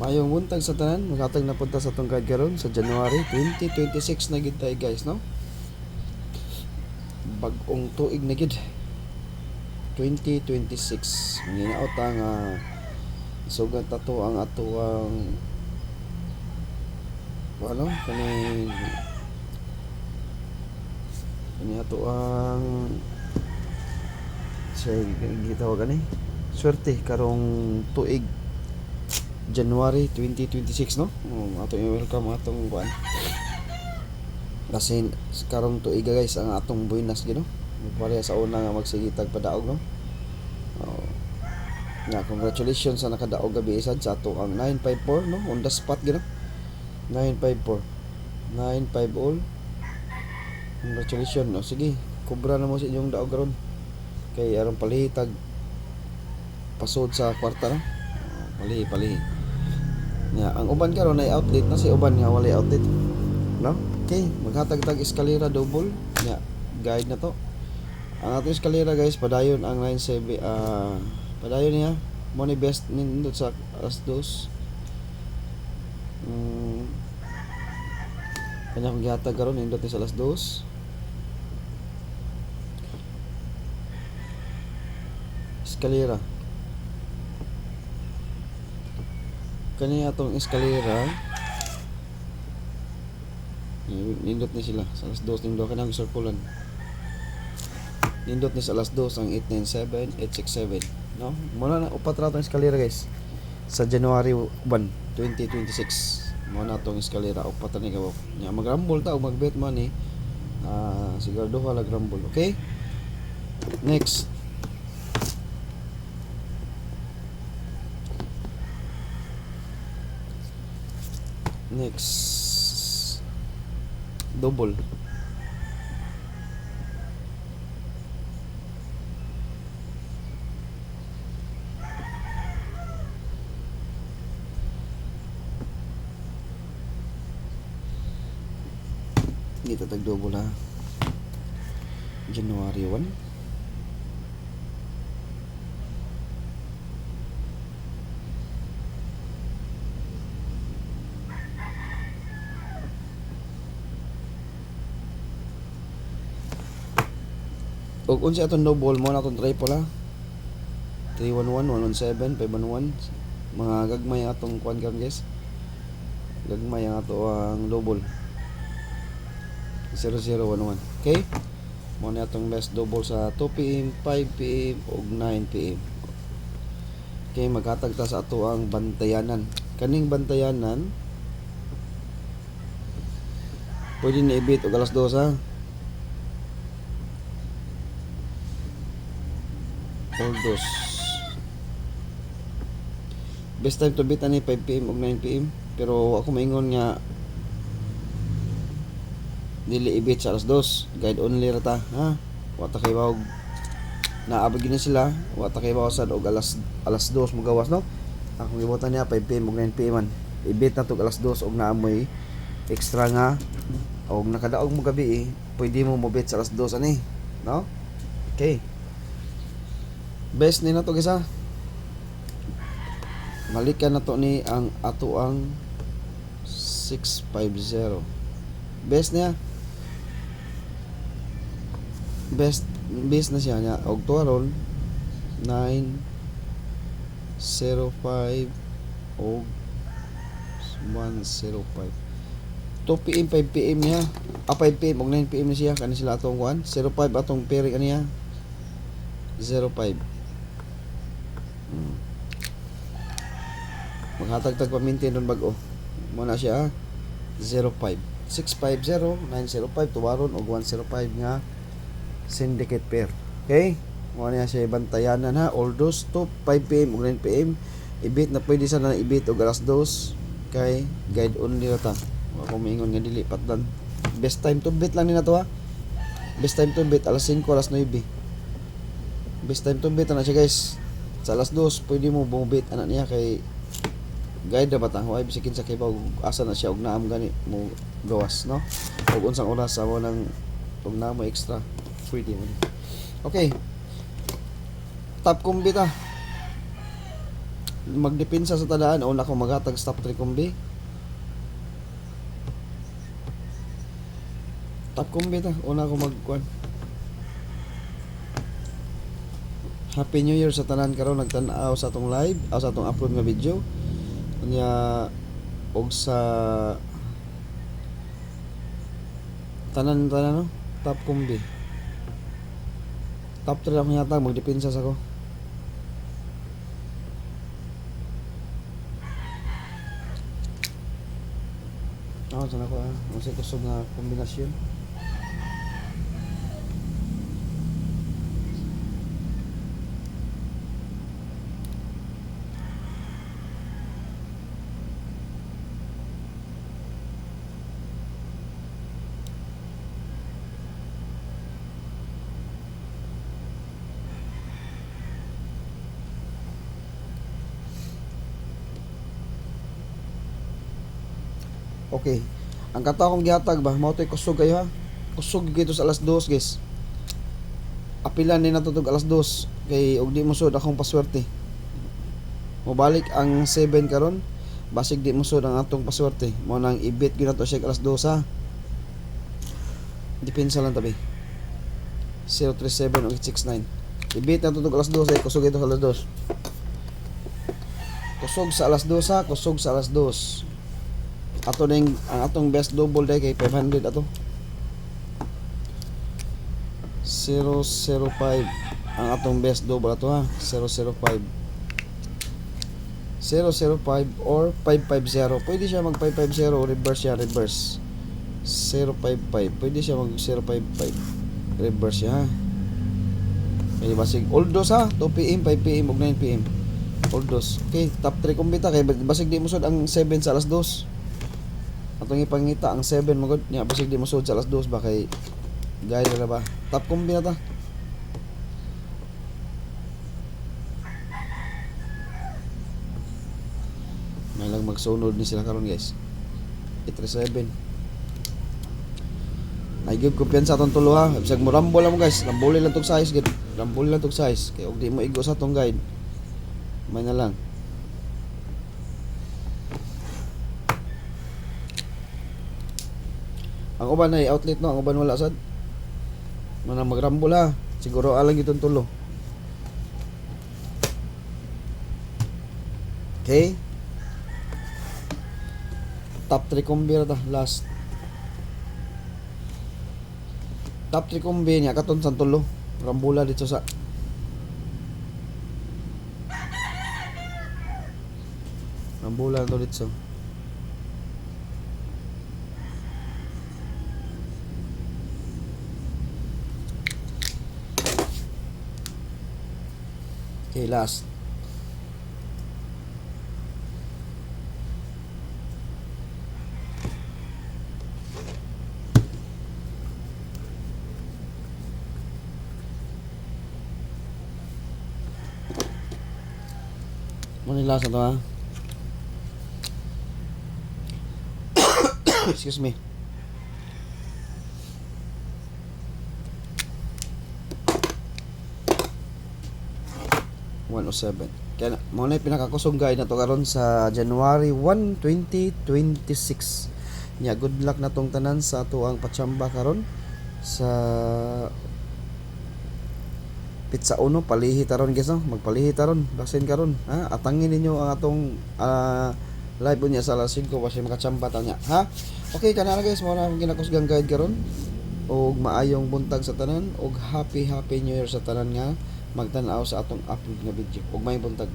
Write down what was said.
Mayong buntag sa tanan, maghatag na punta sa tong guide karon sa January 2026 na gid tayo guys, no? Bag-ong tuig na gid. 2026. Nginaot ang isugat ato ang atuang kani ato ang gitawag ani swerte karong tuig January 2026, no? Ato welcome atong kuan. Kasi karong tuig guys ang atong buinas gid, no? Magpareha sa una nga magsigitag padaog, no? Oh. Congratulations sa nakadaog gabi isad sa ato ang 954, no? On the spot gid, no? 954. 95 all. Congratulations, no? Sige, kubra na mo sa inyong daog karon. Kay aron palihitag pasod sa kwarta, no? Pali. Ang uban karon ay outlet na, si uban nga walay outlet, no? Okay, maghatag-tag eskalera double. Guide na to. Ang atong eskalera guys, padayon ang 97 padayon niya. Mo ni best nindot sa alas 2. Kanya kong gihatag karon nindot sa alas 2. Eskalera. Kani atong eskalera nindot ni sila sa alas 2 nindot kanang circulan. Nindot ni sa alas 2 ang 897, 867, no? Muna na upat ra tong eskalera guys. Sa January 1, 2026. Muna tong eskalera upat ni gawa. Nya magrambol ta o magbet man ni siguro wala grambol, okay? Next. Double. Dito tag double ha. January 1. Og unsa atong double mo na atong triple ha. 311, 117, 511. Mga gagmay atong kuan karon guys. Gagmay ang ato ang double. 0011. Okay? Mo na atong best double sa 2 PM, 5 PM ug 9 PM. Okay, maghatag ta sa ato ang bantayanan. Kaning bantayanan pwede na ibit og alas 2 ha. All dos. Best time to beat ani 5 PM ug 9 PM. Pero ako maingon nga dili ibit sa alas 2. Guide only ra ta, ha. Wa ta kay bawog naabot gina sila, wa ta kay bawasan og alas 2 mo gawas, no? Ako gibutan niya 5 PM ug 9 PM man. Ibit na tug alas 2 og naamoy extra nga og nakadaog mo gabi pwede mo mobit sa alas 2 ani, no? Okay. Best ni na to gisa. Malikan na to ni ang ato ang 650. Best niya. Best na siya niya. Og to aron 905 og 105. 2 PM 5 PM niya. 5 PM og 9 PM ni siya kani sila atong 05 atong pairing aniya. 05. Maghatag-tag pamintin doon bag-o. Muna siya 05 650 905 tuwaron og 105 nga syndicate pair. Okay? Muna siya bantayanan ha. All those to 5 PM ug 9 PM. Ibit na pwede sana ibit og alas 2 kay guide only ra ta. Ako maingon nga dili patdan. Best time to beat lang ni na to ha. Best time to beat alas 5 alas 9. Best time to beat na siya guys. Sa alas 2 pwede mo bumubit anak niya kay guide na batang huwag bisikin sa kibaw asa na siya og naam gani mo gawas, no? Og unsang oras sa mo nang og na mo extra pwede mo. Okay, top kumbita magdepensa sa tadaan, una ko maghatag stop trikombi. Top kombi ta, una ko magkuan. Happy New Year sa tanan karon nagtan-aw sa atong live, sa atong upload nga video. Nya og sa tanan no, top kombi. Top 3 ako yata, magdepensa sa ko. Sana ko masay kusog nga kombinasyon. Okay. Ang kata akong gihatag ba, mao toy kusog kayo ha. Kusog gito sa alas 2, guys. Apilan ni natutog alas 2 kay og di mo sud akong paswerte. Mobalik ang 7 karon, basig di mo sud ang atong paswerte. Mo nang ibit gyud nato siya alas 2 ha. Depensa lang tabi. 037 o 869. Ibit na tutog alas 2 ay kusog ito sa alas 2. Kusog sa alas 2 ha, kusog sa alas 2. Ato ning ang atong best double day kay 500 ato. 005 ang atong best double ato ha. 005 or 550. Pwede siya mag 550 o reverse siya, reverse 055. Pwede siya mag 055 reverse siya ha. Kaya basig all dos ha, 2 PM, 5 PM ug 9 PM all dos. Okay, top 3 kumbita kay basig di mo sud ang 7 sa alas 2. Atong ipangita ang 7 magod nya basig di mo sud sa alas 2 ba kay gaya na ba. Top kombi na ta. May lang magsunod ni sila karon guys. 837. Ay give kumpiyansa atong tulo ha. Bisag mo rambol lang mo guys. Rambol lang tong size gid. Rambol lang tong size kay og di mo igo sa tong guide. May na lang. Ang uban ay outlet no, ang uban wala sad. Mana magrambol ha. Siguro alang itong tulo. Okay. Top 3 kombi ra ta last. Top 3 kombi niya katon sa tulo. Rambula dito sa Rambula to dito. Okay, last. Ano last na to ha? Excuse me. Kaya mo na pinakakusog guide na to karon sa January 1, 2026. Nya good luck na tong tanan sa ato ang patsamba karon sa Pizza Uno. Palihi taron guys no, magpalihi taron basin karon ha. Atangin ninyo ang atong live unya sa alas 5 kasi makatsamba ta nya ha. Okay kana na guys, mo na akong ginakusgang guide karon og maayong buntag sa tanan og happy new year sa tanan nga magtan-aw sa atong upload nga video ug may buntag.